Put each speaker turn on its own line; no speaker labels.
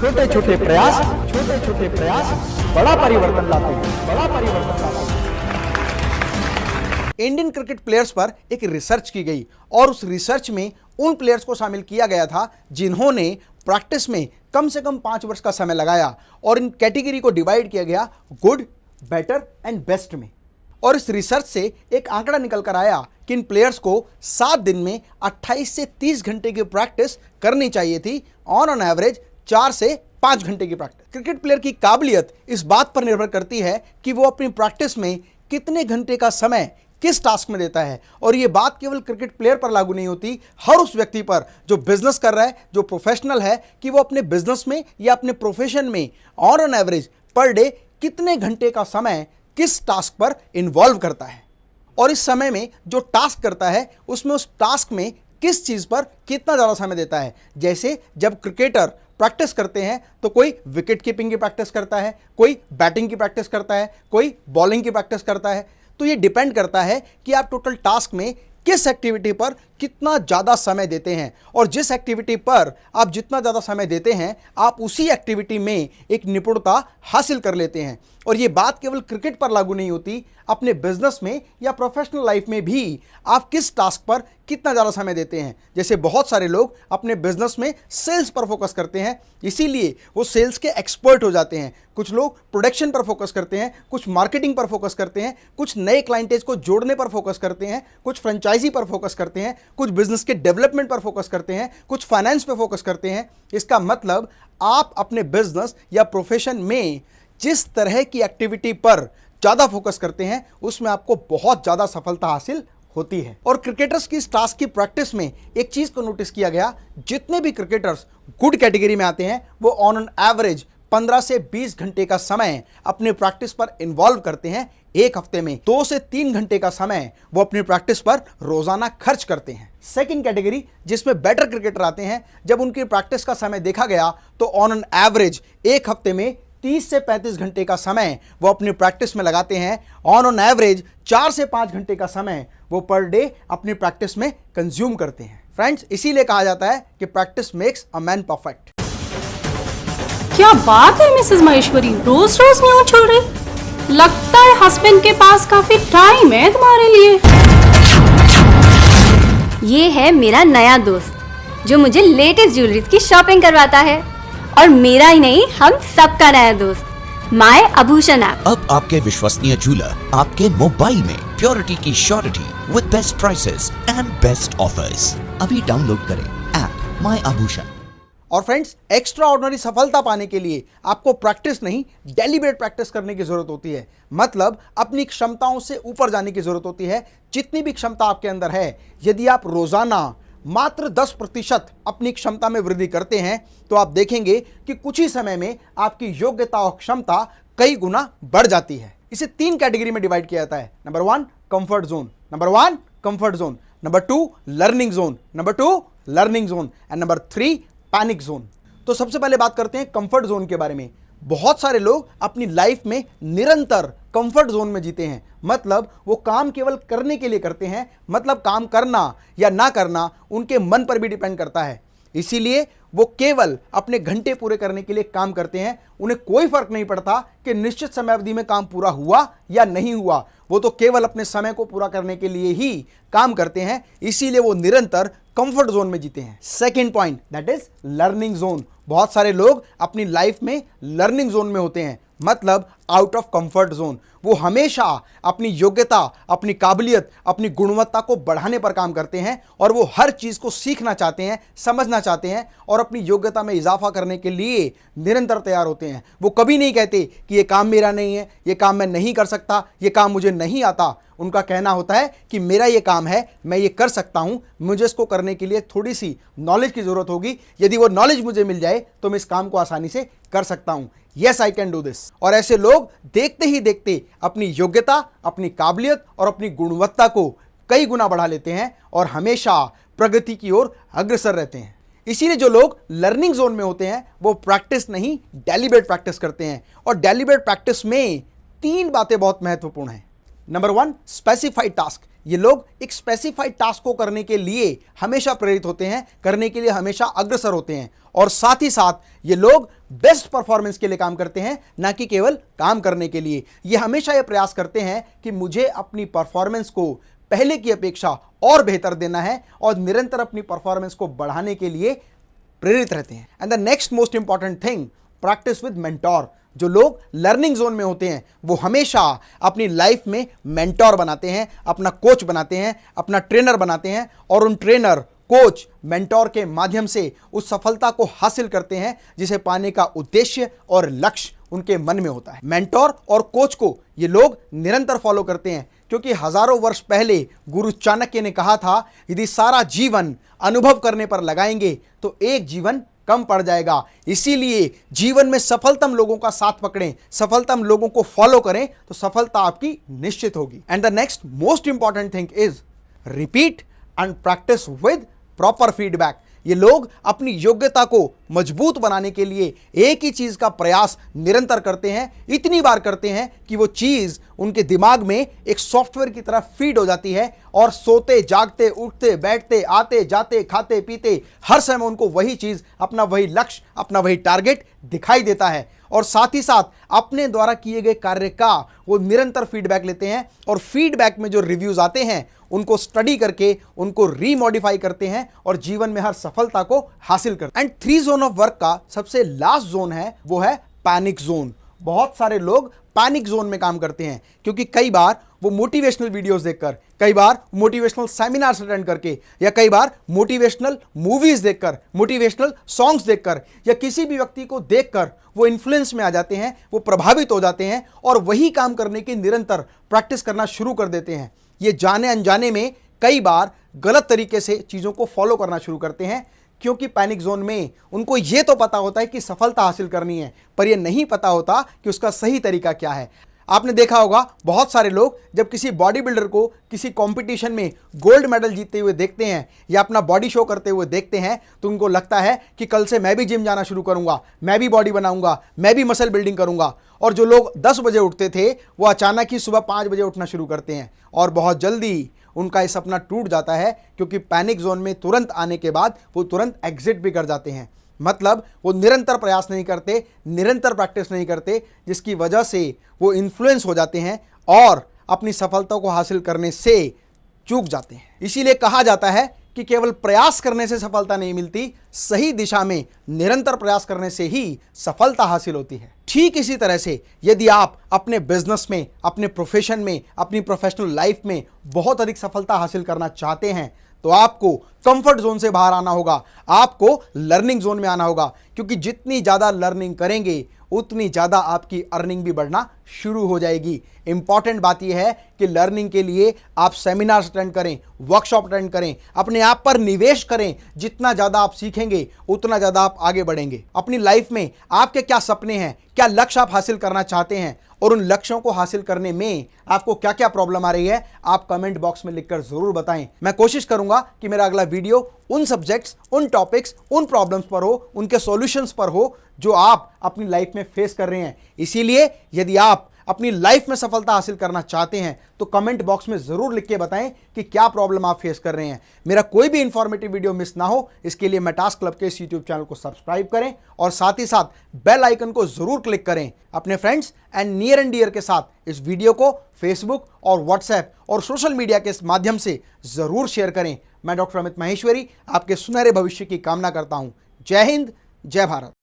छोटे छोटे प्रयास बड़ा परिवर्तन लाते हैं। इंडियन क्रिकेट प्लेयर्स पर एक रिसर्च की गई और उस रिसर्च में उन प्लेयर्स को शामिल किया गया था जिन्होंने प्रैक्टिस में कम से कम 5 वर्ष का समय लगाया और इन कैटेगरी को डिवाइड किया गया गुड, बेटर एंड बेस्ट में। और इस रिसर्च से एक आंकड़ा निकल कर आया कि इन प्लेयर्स को 7 दिन में 28 से 30 घंटे की प्रैक्टिस करनी चाहिए थी, ऑन एवरेज 4 से 5 घंटे की प्रैक्टिस। क्रिकेट प्लेयर की काबिलियत इस बात पर निर्भर करती है कि वो अपनी प्रैक्टिस में कितने घंटे का समय किस टास्क में देता है। और ये बात केवल क्रिकेट प्लेयर पर लागू नहीं होती, हर उस व्यक्ति पर जो बिजनेस कर रहा है, जो प्रोफेशनल है, कि वो अपने बिजनेस में या अपने प्रोफेशन में ऑन एवरेज पर डे कितने घंटे का समय किस टास्क पर इन्वॉल्व करता है और इस समय में जो टास्क करता है उसमें उस टास्क में किस चीज़ पर कितना ज़्यादा समय देता है। जैसे जब क्रिकेटर प्रैक्टिस करते हैं तो कोई विकेट कीपिंग की प्रैक्टिस करता है, कोई बैटिंग की प्रैक्टिस करता है, कोई बॉलिंग की प्रैक्टिस करता है। तो ये डिपेंड करता है कि आप टोटल टास्क में किस एक्टिविटी पर कितना ज़्यादा समय देते हैं और जिस एक्टिविटी पर आप जितना ज़्यादा समय देते हैं आप उसी एक्टिविटी में एक निपुणता हासिल कर लेते हैं। और ये बात केवल क्रिकेट पर लागू नहीं होती, अपने बिजनेस में या प्रोफेशनल लाइफ में भी आप किस टास्क पर कितना ज़्यादा समय देते हैं। जैसे बहुत सारे लोग अपने बिजनेस में सेल्स पर फोकस करते हैं, इसीलिए वो सेल्स के एक्सपर्ट हो जाते हैं। कुछ लोग प्रोडक्शन पर फोकस करते हैं, कुछ मार्केटिंग पर फोकस करते हैं, कुछ नए क्लाइंटेज को जोड़ने पर फोकस करते हैं, कुछ फ्रेंचाइजी पर फोकस करते हैं, कुछ बिजनेस के डेवलपमेंट पर फोकस करते हैं, कुछ फाइनेंस पर फोकस करते हैं। इसका मतलब आप अपने बिजनेस या प्रोफेशन में जिस तरह की एक्टिविटी पर ज़्यादा फोकस करते हैं उसमें आपको बहुत ज़्यादा सफलता हासिल होती है। और क्रिकेटर्स की इस टास्क की प्रैक्टिस में एक चीज़ को नोटिस किया गया, जितने भी क्रिकेटर्स गुड कैटेगरी में आते हैं वो ऑन एवरेज 15 से 20 घंटे का समय अपने प्रैक्टिस पर इन्वॉल्व करते हैं। एक हफ्ते में 2 से 3 घंटे का समय वो अपनी प्रैक्टिस पर रोजाना खर्च करते हैं। सेकंड कैटेगरी जिसमें बेटर क्रिकेटर आते हैं, जब उनकी प्रैक्टिस का समय देखा गया तो ऑन एवरेज एक हफ्ते में 30 से 35 घंटे का समय वो अपनी प्रैक्टिस में लगाते हैं। ऑन एवरेज 4 से 5 घंटे का समय वो पर डे अपनी प्रैक्टिस में कंज्यूम करते हैं। फ्रेंड्स, इसीलिए कहा जाता है कि practice makes a man perfect.
क्या बात है मिसेस महेश्वरी, रोज रोज न्यूज़ छोड़ रही। लगता है हस्बैंड के पास काफी टाइम है तुम्हारे लिए।
ये है मेरा नया दोस्त जो मुझे लेटेस्ट ज्वेलरीज की शॉपिंग करवाता है, और मेरा ही नहीं हम सबका नया दोस्त माय आभूषण ऐप।
अब आपके विश्वसनीय ज्वेलर आपके मोबाइल में प्योरिटी की surety with best prices and best offers. अभी डाउनलोड करें ऐप माय आभूषण।
और फ्रेंड्स, एक्स्ट्रा ऑर्डिनरी सफलता पाने के लिए आपको प्रैक्टिस नहीं, डेलिब्रेट प्रैक्टिस करने की जरूरत होती है। मतलब अपनी क्षमताओं से ऊपर जाने की जरूरत होती है। जितनी भी क्षमता आपके अंदर है, यदि आप रोजाना मात्र 10% अपनी क्षमता में वृद्धि करते हैं तो आप देखेंगे कि कुछ ही समय में आपकी योग्यता और क्षमता कई गुना बढ़ जाती है। इसे 3 कैटेगरी में डिवाइड किया जाता है। Number 1 comfort zone, number 2 learning zone, and number 3 panic zone. तो सबसे पहले बात करते हैं कंफर्ट जोन के बारे में। बहुत सारे लोग अपनी लाइफ में निरंतर कंफर्ट जोन में जीते हैं। मतलब वो काम केवल करने के लिए करते हैं, मतलब काम करना या ना करना उनके मन पर भी डिपेंड करता है। इसीलिए वो केवल अपने घंटे पूरे करने के लिए काम करते हैं। उन्हें कोई फर्क नहीं पड़ता कि निश्चित समय अवधि में काम पूरा हुआ या नहीं हुआ, वो तो केवल अपने समय को पूरा करने के लिए ही काम करते हैं। इसीलिए वो निरंतर कंफर्ट जोन में जीते हैं। Second point, that is learning zone. बहुत सारे लोग अपनी लाइफ में लर्निंग जोन में होते हैं, मतलब आउट ऑफ कंफर्ट जोन। वो हमेशा अपनी योग्यता, अपनी काबिलियत, अपनी गुणवत्ता को बढ़ाने पर काम करते हैं और वो हर चीज़ को सीखना चाहते हैं, समझना चाहते हैं और अपनी योग्यता में इजाफा करने के लिए निरंतर तैयार होते हैं। वो कभी नहीं कहते कि ये काम मेरा नहीं है, ये काम मैं नहीं कर सकता, ये काम मुझे नहीं आता। उनका कहना होता है कि मेरा ये काम है, मैं ये कर सकता हूँ, मुझे इसको करने के लिए थोड़ी सी नॉलेज की ज़रूरत होगी। यदि वो नॉलेज मुझे मिल जाए तो मैं इस काम को आसानी से कर सकता हूँ। Yes, I can do this. और ऐसे लोग देखते ही देखते अपनी योग्यता, अपनी काबिलियत और अपनी गुणवत्ता को कई गुना बढ़ा लेते हैं और हमेशा प्रगति की ओर अग्रसर रहते हैं। इसीलिए जो लोग लर्निंग जोन में होते हैं वो प्रैक्टिस नहीं, डेलिब्रेट प्रैक्टिस करते हैं। और डेलिब्रेट प्रैक्टिस में 3 बातें बहुत महत्वपूर्ण हैं। नंबर 1 स्पेसिफाइड टास्क, ये लोग एक स्पेसिफाइड टास्क को करने के लिए हमेशा प्रेरित होते हैं, करने के लिए हमेशा अग्रसर होते हैं, और साथ ही साथ ये लोग बेस्ट परफॉर्मेंस के लिए काम करते हैं, ना कि केवल काम करने के लिए। ये हमेशा ये प्रयास करते हैं कि मुझे अपनी परफॉर्मेंस को पहले की अपेक्षा और बेहतर देना है, और निरंतर अपनी परफॉर्मेंस को बढ़ाने के लिए प्रेरित रहते हैं। And the next most important thing, practice with mentor. जो लोग लर्निंग जोन में होते हैं वो हमेशा अपनी लाइफ में मेंटोर बनाते हैं, अपना कोच बनाते हैं, अपना ट्रेनर बनाते हैं, और उन ट्रेनर, कोच, मेंटोर के माध्यम से उस सफलता को हासिल करते हैं जिसे पाने का उद्देश्य और लक्ष्य उनके मन में होता है। मेंटोर और कोच को ये लोग निरंतर फॉलो करते हैं, क्योंकि हजारों वर्ष पहले गुरु चाणक्य ने कहा था, यदि सारा जीवन अनुभव करने पर लगाएंगे तो एक जीवन कम पड़ जाएगा। इसीलिए जीवन में सफलतम लोगों का साथ पकड़ें, सफलतम लोगों को फॉलो करें, तो सफलता आपकी निश्चित होगी। And the next most important thing is repeat and practice with proper feedback. ये लोग अपनी योग्यता को मजबूत बनाने के लिए एक ही चीज का प्रयास निरंतर करते हैं, इतनी बार करते हैं कि वो चीज उनके दिमाग में एक सॉफ्टवेयर की तरह फीड हो जाती है, और सोते जागते, उठते बैठते, आते जाते, खाते पीते, हर समय उनको वही चीज, अपना वही लक्ष्य, अपना वही टारगेट दिखाई देता है। और साथ ही साथ अपने द्वारा किए गए कार्य का वो निरंतर फीडबैक लेते हैं, और फीडबैक में जो रिव्यूज आते हैं उनको स्टडी करके उनको रीमॉडिफाई करते हैं, और जीवन में हर सफलता को हासिल करते हैं। एंड 3 जोन ऑफ वर्क का सबसे लास्ट जोन है, वो है पैनिक जोन। बहुत सारे लोग पैनिक जोन में काम करते हैं, क्योंकि कई बार वो मोटिवेशनल वीडियोस देखकर, कई बार मोटिवेशनल सेमिनार्स अटेंड करके, या कई बार मोटिवेशनल मूवीज देखकर, मोटिवेशनल सॉन्ग्स देखकर, या किसी भी व्यक्ति को देखकर वो इन्फ्लुएंस में आ जाते हैं, वो प्रभावित हो जाते हैं, और वही काम करने की निरंतर प्रैक्टिस करना शुरू कर देते हैं। ये जाने अनजाने में कई बार गलत तरीके से चीज़ों को फॉलो करना शुरू करते हैं, क्योंकि पैनिक जोन में उनको ये तो पता होता है कि सफलता हासिल करनी है, पर यह नहीं पता होता कि उसका सही तरीका क्या है। आपने देखा होगा बहुत सारे लोग जब किसी बॉडी बिल्डर को किसी कंपटीशन में गोल्ड मेडल जीतते हुए देखते हैं या अपना बॉडी शो करते हुए देखते हैं, तो उनको लगता है कि कल से मैं भी जिम जाना शुरू करूंगा, मैं भी बॉडी बनाऊंगा, मैं भी मसल बिल्डिंग करूंगा। और जो लोग 10 बजे उठते थे वो अचानक ही सुबह 5 बजे उठना शुरू करते हैं, और बहुत जल्दी उनका ये सपना टूट जाता है, क्योंकि पैनिक जोन में तुरंत आने के बाद वो तुरंत एग्जिट भी कर जाते हैं। मतलब वो निरंतर प्रयास नहीं करते, निरंतर प्रैक्टिस नहीं करते, जिसकी वजह से वो इन्फ्लुएंस हो जाते हैं और अपनी सफलता को हासिल करने से चूक जाते हैं। इसीलिए कहा जाता है कि केवल प्रयास करने से सफलता नहीं मिलती, सही दिशा में निरंतर प्रयास करने से ही सफलता हासिल होती है। ठीक इसी तरह से यदि आप अपने बिजनेस में, अपने प्रोफेशन में, अपनी प्रोफेशनल लाइफ में बहुत अधिक सफलता हासिल करना चाहते हैं, तो आपको कंफर्ट जोन से बाहर आना होगा, आपको लर्निंग जोन में आना होगा, क्योंकि जितनी ज़्यादा लर्निंग करेंगे उतनी ज़्यादा आपकी अर्निंग भी बढ़ना शुरू हो जाएगी। इंपॉर्टेंट बात यह है कि लर्निंग के लिए आप सेमिनार्स अटेंड करें, वर्कशॉप अटेंड करें, अपने आप पर निवेश करें। जितना ज़्यादा आप सीखेंगे उतना ज़्यादा आप आगे बढ़ेंगे। अपनी लाइफ में आपके क्या सपने हैं, क्या लक्ष्य आप हासिल करना चाहते हैं, और उन लक्ष्यों को हासिल करने में आपको क्या क्या प्रॉब्लम आ रही है, आप कमेंट बॉक्स में लिखकर जरूर बताएं। मैं कोशिश करूंगा कि मेरा अगला वीडियो उन सब्जेक्ट्स, उन टॉपिक्स, उन प्रॉब्लम्स पर हो, उनके सॉल्यूशंस पर हो जो आप अपनी लाइफ में फेस कर रहे हैं। इसीलिए यदि आप अपनी लाइफ में सफलता हासिल करना चाहते हैं तो कमेंट बॉक्स में जरूर लिख के बताएं कि क्या प्रॉब्लम आप फेस कर रहे हैं। मेरा कोई भी इंफॉर्मेटिव वीडियो मिस ना हो, इसके लिए मेटास क्लब के इस यूट्यूब चैनल को सब्सक्राइब करें और साथ ही साथ बेल आइकन को जरूर क्लिक करें। अपने friends and near and dear के साथ इस वीडियो को फेसबुक और व्हाट्सएप और सोशल मीडिया के माध्यम से जरूर शेयर करें। मैं डॉक्टर अमित माहेश्वरी आपके सुनहरे भविष्य की कामना करता हूं। जय हिंद, जय भारत।